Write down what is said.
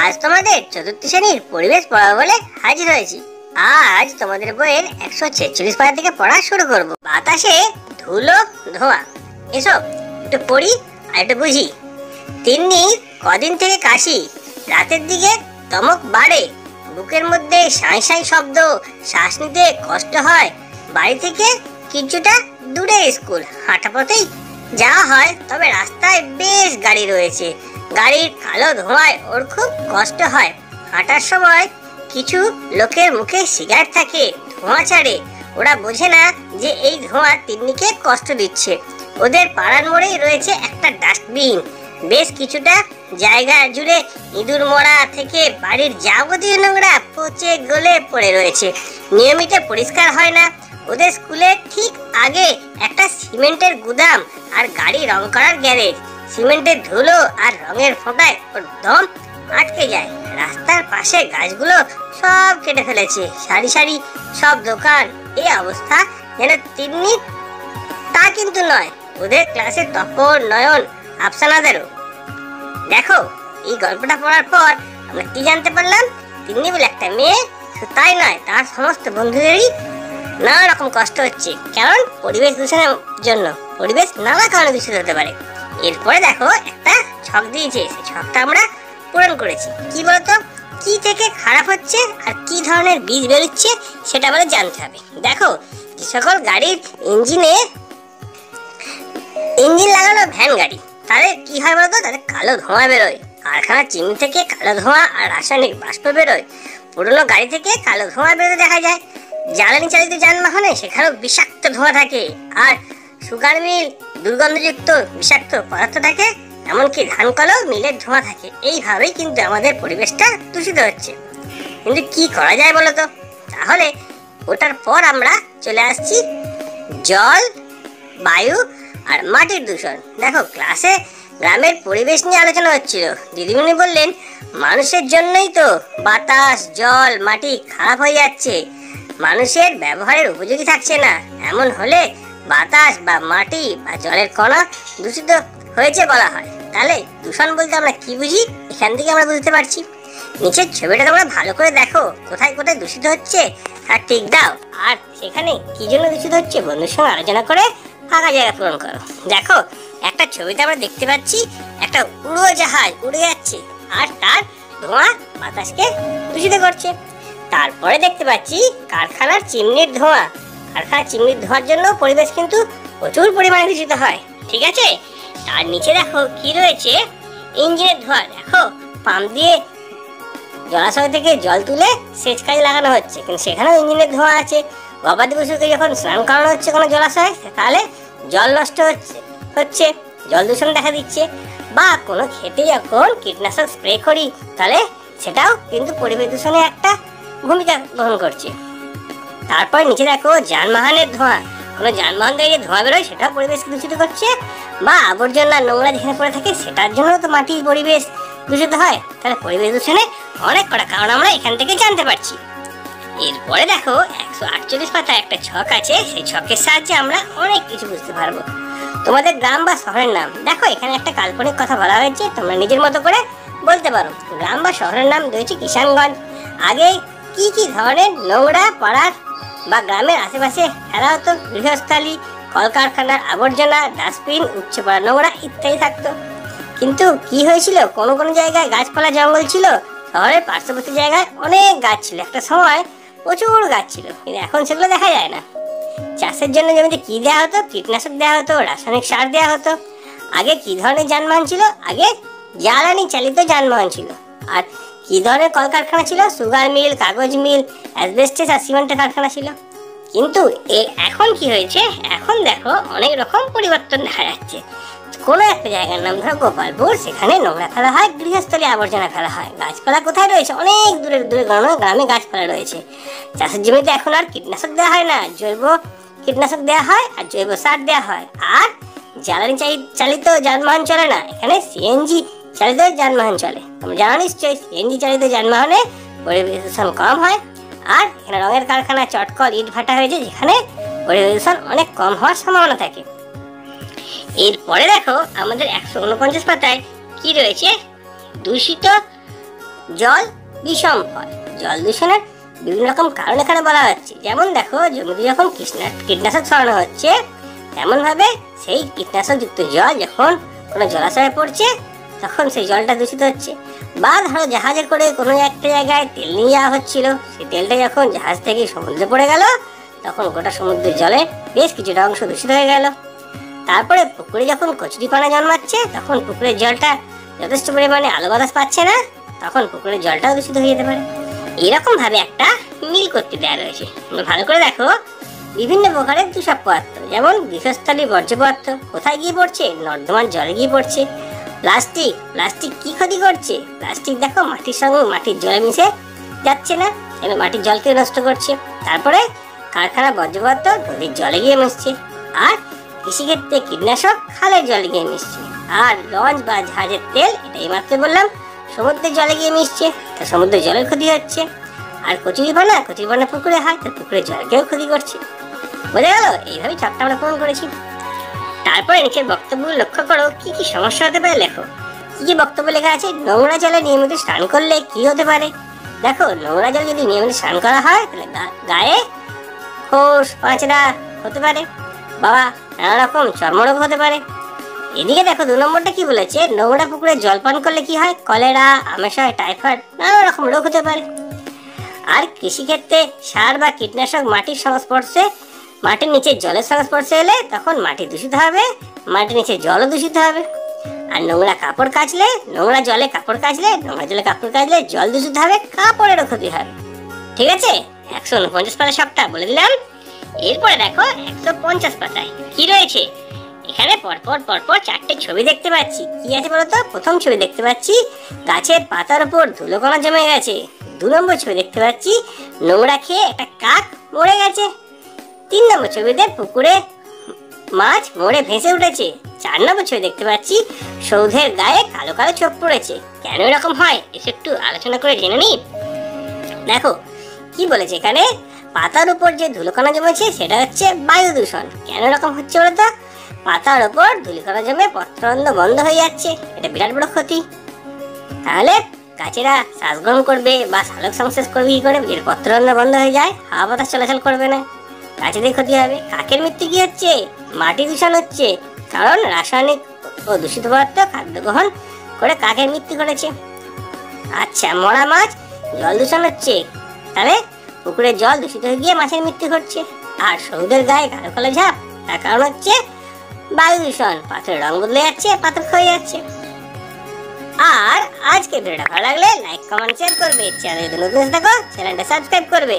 আজ তোমাদের চতুর্থ শ্রেণীর পরিবেশ পড়া বলে হাজির হয়েছি। আজ তোমাদের বইয়ের 146 পাতা থেকে পড়া শুরু করব। বাতাসে ধুলো ধোঁয়া, এসব একটু পড়ি আর একটু বুঝি। তিন্নি কদিন থেকে কাশি, রাতের দিকে দমক বাড়ে, বুকের মধ্যে সাঁই সাঁই শব্দ, শ্বাস নিতে কষ্ট হয়। বাড়ি থেকে কিছুটা দূরে স্কুল, হাঁটা পথেই যাওয়া হয়, তবে রাস্তায় বেশ গাড়ি রয়েছে। গাড়ির কালো ধোঁয়ায় ওর খুব কষ্ট হয়। হাঁটার সময় কিছু লোকের মুখে সিগারেট থাকে, ধোঁয়া ছাড়ে। ওরা বোঝে না যে এই ধোঁয়া তিন্নিকে কষ্ট দিচ্ছে। ওদের পাড়ার মোড়েই রয়েছে একটা ডাস্টবিন। বেশ কিছুটা জায়গা জুড়ে ইঁদুর মরা থেকে বাড়ির যাবতীয় নোংরা পচে গলে পড়ে রয়েছে, নিয়মিত পরিষ্কার হয় না। ওদের স্কুলের ঠিক আগে একটা সিমেন্টের গুদাম আর গাড়ি রং করার গ্যারেজ। সিমেন্টের ধুলো আর রঙের ফোঁটায় ওর দম আটকে যায়। রাস্তার পাশে গাছগুলো সব কেটে ফেলেছে, সারি সারি সব দোকান। এই অবস্থা যেন তিন্নি, তা কিন্তু নয়, ওদের ক্লাসে তপন, নয়ন, আফসানাদেরও। দেখো, এই গল্পটা পড়ার পর আমরা কি জানতে পারলাম? তিন্নি বলে একটা মেয়ে, তাই নয়, তার সমস্ত বন্ধুদেরই নানা রকম কষ্ট হচ্ছে। কারণ পরিবেশ দূষণের জন্য পরিবেশ নানা কারণে দূষিত হতে পারে। এরপরে দেখো একটা ছক দিয়েছে, সেই ছকটা আমরা পূরণ করেছি। কি বলতো, কি থেকে খারাপ হচ্ছে আর কি ধরনের বীজ বেরোচ্ছে সেটা আমাদের জানতে হবে। দেখো, যে সকল গাড়ির ইঞ্জিন লাগানো ভ্যান গাড়ি, তাদের কি হয় বলতো, তাদের কালো ধোঁয়া বেরোয়। কারখানার চিমনি থেকে কালো ধোঁয়া আর রাসায়নিক বাষ্প বেরোয়। পুরোনো গাড়ি থেকে কালো ধোঁয়া বেরোতে দেখা যায়। জ্বালানি চালিত যানবাহনে সেখানেও বিষাক্ত ধোঁয়া থাকে। আর সুগার মিল দুর্গন্ধযুক্ত বিষাক্ত পদার্থ থাকে, এমনকি ধান কলও মিলের ধোঁয়া থাকে। এইভাবেই কিন্তু আমাদের পরিবেশটা দূষিত হচ্ছে। কিন্তু কি করা যায় বলতো? তাহলে ওটার পর আমরা চলে আসছি জল, বায়ু আর মাটির দূষণ। দেখো, ক্লাসে গ্রামের পরিবেশ নিয়ে আলোচনা হচ্ছিল। দিদিমণি বললেন, মানুষের জন্যই তো বাতাস, জল, মাটি খারাপ হয়ে যাচ্ছে, মানুষের ব্যবহারের উপযোগী থাকছে না। এমন হলে বাতাস বা মাটি বা জলের কণা দূষিত হয়েছে বলা হয়। তাহলে দূষণ বলতে আমরা কি বুঝি, এখান থেকে আমরা বুঝতে পারছি। নিচের ছবিটা তোমরা ভালো করে দেখো, কোথায় কোথায় দূষিত হচ্ছে আর টিক দাও। আর সেখানে কি জন্য দূষিত হচ্ছে বন্ধুর সঙ্গে আলোচনা করে ফাঁকা জায়গা পূরণ করো। দেখো, একটা ছবিতে আমরা দেখতে পাচ্ছি একটা উড়োজাহাজ উড়ে যাচ্ছে আর তার ধোঁয়া বাতাসকে দূষিত করছে। তারপরে দেখতে পাচ্ছি কারখানার চিমনির ধোঁয়া। কারখানার চিমনির ধোঁয়ার জন্য পরিবেশ কিন্তু প্রচুর পরিমাণে দূষিত হয়, ঠিক আছে? তার নিচে দেখো কি রয়েছে, ইঞ্জিনের ধোঁয়া। দেখো, পাম্প দিয়ে জলাশয় থেকে জল তুলে সেচ কাজে লাগানো হচ্ছে, কিন্তু সেখানেও ইঞ্জিনের ধোঁয়া আছে। গবাদি পশুকে যখন স্নান করানো হচ্ছে কোনো জলাশয়, তাহলে জল নষ্ট হচ্ছে, জল দূষণ দেখা দিচ্ছে। বা কোনো খেতে যখন কীটনাশক স্প্রে করি, তাহলে সেটাও কিন্তু পরিবেশ দূষণে একটা ভূমিকা গ্রহণ করছে। তারপর নিচে দেখো যানবাহনের ধোঁয়া। কোনো যানবাহন থেকে যে ধোঁয়া বেরোয় সেটাও পরিবেশকে দূষিত করছে। বা আবর্জনা, নোংরা যেখানে পড়ে থাকে সেটার জন্য তো মাটির পরিবেশ দূষিত হয়। তাহলে পরিবেশ দূষণে অনেক কটা কারণ আমরা এখান থেকে জানতে পারছি। এরপরে দেখো 148 পাতায় একটা ছক আছে, সেই ছকের সাহায্যে আমরা অনেক কিছু বুঝতে পারবো। তোমাদের গ্রাম বা শহরের নাম। দেখো, এখানে একটা কাল্পনিক কথা বলা হয়েছে, তোমরা নিজের মতো করে বলতে পারো। গ্রাম বা শহরের নাম রয়েছে কিষানগঞ্জ। আগে কি কি ধরনের নোংরা পাড়ার বা গ্রামের আশেপাশে ফেলা হতো? গৃহস্থালী, কলকারখানার আবর্জনা, ডাস্টবিন, উচ্চ পাড়া নোংরা ইত্যাদি থাকতো। কিন্তু কি হয়েছিল, কোনো কোনো জায়গায় গাছপালা জঙ্গল ছিল, শহরের পার্শ্ববর্তী জায়গায় অনেক গাছ ছিল। একটা সময় প্রচুর গাছ ছিল, কিন্তু এখন সেগুলো দেখা যায় না। চাষের জন্য জমিতে কি দেওয়া হতো? কীটনাশক দেওয়া হতো, রাসায়নিক সার দেওয়া হতো। আগে কি ধরনের যানবাহন ছিল? আগে জ্বালানি চালিত যানবাহন ছিল। আর কি ধরনের কলকারখানা ছিল? সুগার মিল, কাগজ মিল, অ্যাসবেস্টস আর সিমেন্টের কারখানা ছিল। কিন্তু এখন কি হয়েছে, এখন দেখো অনেক রকম পরিবর্তন দেখা যাচ্ছে। কোনো একটা জায়গার নাম ধরো গোপালপুর, সেখানে নোংরা ফেলা হয়, গৃহস্থলী আবর্জনা ফেলা হয়। গাছপালা কোথায় রয়েছে? অনেক দূরে দূরে গ্রামে গাছপালা রয়েছে। চাষের জমিতে এখন আর কীটনাশক দেওয়া হয় না, জৈব কীটনাশক দেওয়া হয় আর জৈব সার দেওয়া হয়। আর জ্বালানি চালিত যানবাহন চলে না, এখানে সিএনজি চালিত যানবাহন চলে। তোমরা জানো নিশ্চয়ই, সিএনজি চালিত যানবাহনে পরিবেশ দূষণ কম হয়। আর এখানে রঙের কারখানা, চটকল, ইট ভাটা হয়েছে, যেখানে পরিবেশ দূষণ অনেক কম হওয়ার সম্ভাবনা থাকে। এরপরে দেখো আমাদের 149 পাতায় কি রয়েছে, দূষিত জল বিষম ফল। জল দূষণের বিভিন্ন রকম কারণ এখানে বলা হচ্ছে। যেমন দেখো, জমিতে যখন কীটনাশক ছড়ানো হচ্ছে, তেমন ভাবে সেই কীটনাশক যুক্ত জল যখন কোনো জলাশয়ে পড়ছে, তখন সেই জলটা দূষিত হচ্ছে। বা ধরো জাহাজে করে কোনো একটা জায়গায় তেল নিয়ে যাওয়া হচ্ছিল, সেই তেলটা যখন জাহাজ থেকে সমুদ্রে পড়ে গেল, তখন গোটা সমুদ্রের জলে বেশ কিছুটা অংশ দূষিত হয়ে গেল। তারপরে পুকুরে যখন কচুরিপানা জন্মাচ্ছে, তখন পুকুরের জলটা যথেষ্ট পরিমাণে আলো বাতাস পাচ্ছে না, তখন পুকুরের জলটাও দূষিত হয়ে যেতে পারে। এরকম ভাবে একটা মিল করতে দেওয়া রয়েছে। ভালো করে দেখো, বিভিন্ন প্রকারের দূষক পদার্থ, যেমন গৃহস্থলী বর্জ্য পদার্থ কোথায় গিয়ে পড়ছে? নর্দমার জলে গিয়ে পড়ছে। প্লাস্টিক কি ক্ষতি করছে? প্লাস্টিক দেখো মাটির সঙ্গে মাটির জলে মিশে যাচ্ছে না, এবং মাটির জলকে নষ্ট করছে। তারপরে কারখানা বর্জ্য পদার্থ নদীর জলে গিয়ে মিশছে। আর কৃষিক্ষেত্রে কীটনাশক খালের জলে গিয়ে মিশছে। আর লঞ্চ বা জাহাজের তেল, এটা এইমাত্র বললাম, সমুদ্রের জলে গিয়ে মিশছে, তা সমুদ্রের জলের ক্ষতি হচ্ছে। আর কচুরিপানা পুকুরে হয়, তা পুকুরের জলকেও ক্ষতি করছে। বোঝা গেল? এইভাবেই ছকটা আমরা পূরণ করেছি। তারপরে নিচের বক্তব্য লক্ষ্য করো, কি কি সমস্যা হতে পারে লেখো। কি কি বক্তব্য লেখা আছে? নোংরা জলে নিয়মিত স্নান করলে কি হতে পারে? দেখো, নোংরা জলে যদি নিয়মিত স্নান করা হয়, তাহলে গায়ে খোস পাঁচড়া হতে পারে, বাবা নানা রকম চর্মরোগ হতে পারে। এদিকে দেখো 2 নম্বরটা কি বলেছে, নোংরা পুকুরে জল পান করলে কি হয়? কলেরা, আমাশয়, টাইফয়েড, নানা রকম রোগ হতে পারে। আর কৃষিক্ষেত্রে সার বা কীটনাশক মাটির সংস্পর্শে, মাটির নিচে জলের সংস্পর্শে এলে তখন মাটি দূষিত হবে, মাটির নিচে জলও দূষিত হবে। আর নোংরা জলে কাপড় কাচলে জল দূষিত হবে, কাপড়েরও ক্ষতি হবে। ঠিক আছে, 149 পাতায় সবটা বলে দিলাম। এরপরে দেখো 150 পাতায় কি রয়েছে। এখানে পরপর 4টে ছবি দেখতে পাচ্ছি। কি আছে বলতো? প্রথম ছবি দেখতে পাচ্ছি গাছের পাতার উপর ধুলোকণা জমে গেছে। 2 নম্বর ছবি দেখতে পাচ্ছি নোংরা খেয়ে একটা কাক মরে গেছে। 3 নম্বর ছবিতে পুকুরে মাছ মরে ভেসে উঠেছে। 4 নম্বর ছবি দেখতে পাচ্ছি সৌধের গায়ে কালো কালো ছোপ পড়েছে। কেন এরকম হয় এসে একটু আলোচনা করে জেনে নি। দেখো কি বলেছে এখানে, পাতার উপর যে ধুলোকণা জমেছে সেটা হচ্ছে বায়ু দূষণ। কেন এরকম হচ্ছে বলতো? পাতার উপর ধুলোকণা জমে পত্ররন্ধ্র বন্ধ হয়ে যাচ্ছে, এটা বিরাট বড় ক্ষতি। তাহলে গাছেরা শ্বাস গ্রহণ করবে বা সালোক সংশ্লেষ করবে কি করে? এর পত্ররন্ধ্র বন্ধ হয়ে যায়, হাওয়া বাতাস চলাচল করবে না, গাছেদের ক্ষতি হবে। কাকের মৃত্যু কি হচ্ছে? মাটি দূষণ হচ্ছে, কারণ রাসায়নিক ও দূষিত পদার্থ খাদ্য গ্রহণ করে কাকের মৃত্যু ঘটেছে। আচ্ছা, মরা মাছ, জল দূষণ হচ্ছে, তাহলে পুকুরের জল দূষিত হয়ে গিয়ে মাছের মৃত্যু ঘটছে। আর সৌদের গায়ে কালো কালো ঝাপ, তার কারণ হচ্ছে বায়ু দূষণ, পাথরের রং বদলে যাচ্ছে, পাথর ক্ষয়ে যাচ্ছে। আর আজকে ভিডিওটা ভালো লাগলে লাইক, কমেন্ট, শেয়ার করবে। চ্যানেলে নতুন দেখো, চ্যানেলটা সাবস্ক্রাইব করবে।